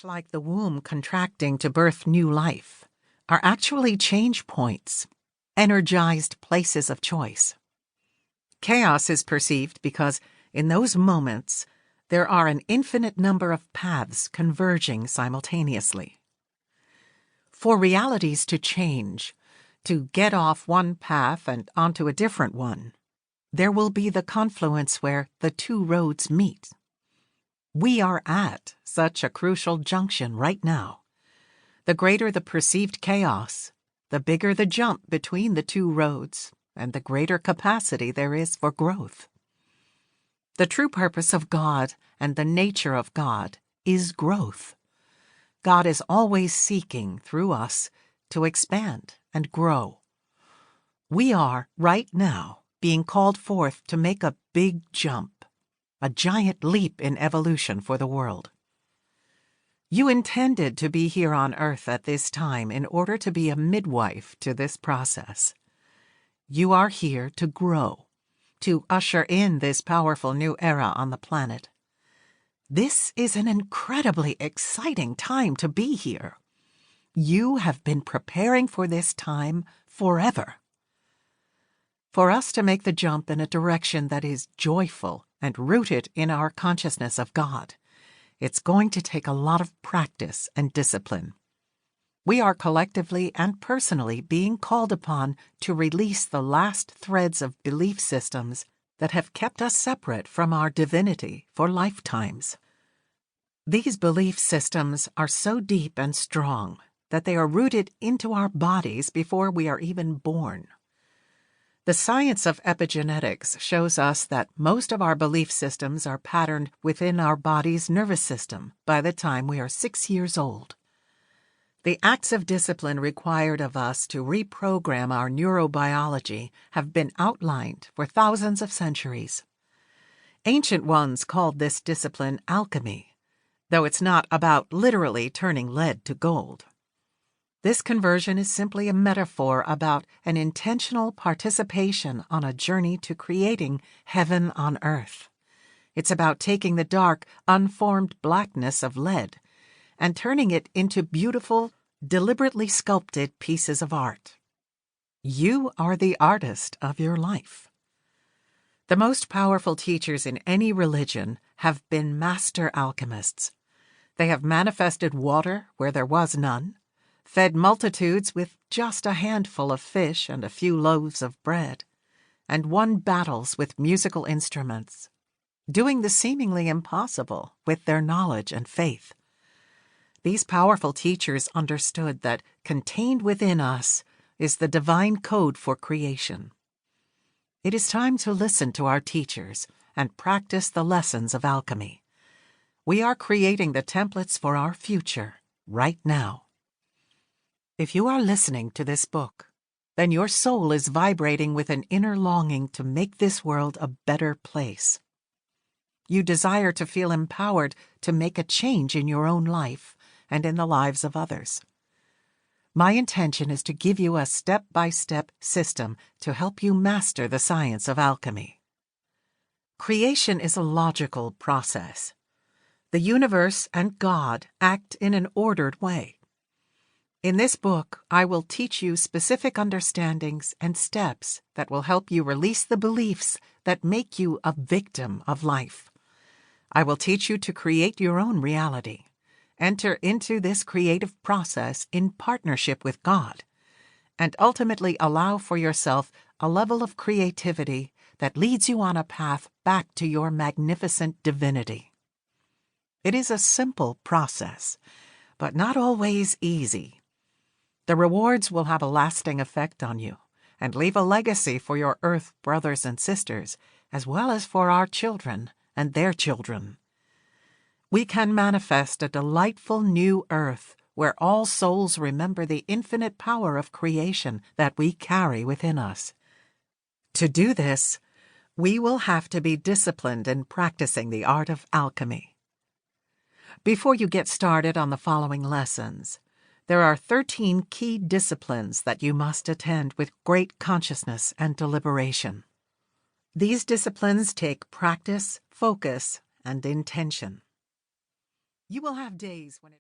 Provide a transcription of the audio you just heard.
much like the womb contracting to birth new life, are actually change points, energized places of choice. Chaos is perceived because, in those moments, there are an infinite number of paths converging simultaneously. For realities to change, to get off one path and onto a different one, there will be the confluence where the two roads meet. We are at such a crucial junction right now. The greater the perceived chaos, the bigger the jump between the two roads, and the greater capacity there is for growth. The true purpose of God and the nature of God is growth. God is always seeking, through us, to expand and grow. We are, right now, being called forth to make a big jump, a giant leap in evolution for the world. You intended to be here on Earth at this time in order to be a midwife to this process. You are here to grow, to usher in this powerful new era on the planet. This is an incredibly exciting time to be here. You have been preparing for this time forever. For us to make the jump in a direction that is joyful and rooted in our consciousness of God, it's going to take a lot of practice and discipline. We are collectively and personally being called upon to release the last threads of belief systems that have kept us separate from our divinity for lifetimes. These belief systems are so deep and strong that they are rooted into our bodies before we are even born. The science of epigenetics shows us that most of our belief systems are patterned within our body's nervous system by the time we are 6 years old. The acts of discipline required of us to reprogram our neurobiology have been outlined for thousands of centuries. Ancient ones called this discipline alchemy, though it's not about literally turning lead to gold. This conversion is simply a metaphor about an intentional participation on a journey to creating heaven on earth. It's about taking the dark, unformed blackness of lead and turning it into beautiful, deliberately sculpted pieces of art. You are the artist of your life. The most powerful teachers in any religion have been master alchemists. They have manifested water where there was none, fed multitudes with just a handful of fish and a few loaves of bread, and won battles with musical instruments, doing the seemingly impossible with their knowledge and faith. These powerful teachers understood that contained within us is the divine code for creation. It is time to listen to our teachers and practice the lessons of alchemy. We are creating the templates for our future right now. If you are listening to this book, then your soul is vibrating with an inner longing to make this world a better place. You desire to feel empowered to make a change in your own life and in the lives of others. My intention is to give you a step-by-step system to help you master the science of alchemy. Creation is a logical process. The universe and God act in an ordered way. In this book, I will teach you specific understandings and steps that will help you release the beliefs that make you a victim of life. I will teach you to create your own reality. Enter into this creative process in partnership with God, and ultimately allow for yourself a level of creativity that leads you on a path back to your magnificent divinity. It is a simple process, but not always easy. The rewards will have a lasting effect on you and leave a legacy for your earth brothers and sisters, as well as for our children and their children. We can manifest a delightful new earth where all souls remember the infinite power of creation that we carry within us. To do this, we will have to be disciplined in practicing the art of alchemy. Before you get started on the following lessons, there are 13 key disciplines that you must attend with great consciousness and deliberation. These disciplines take practice, focus, and intention. You will have days when it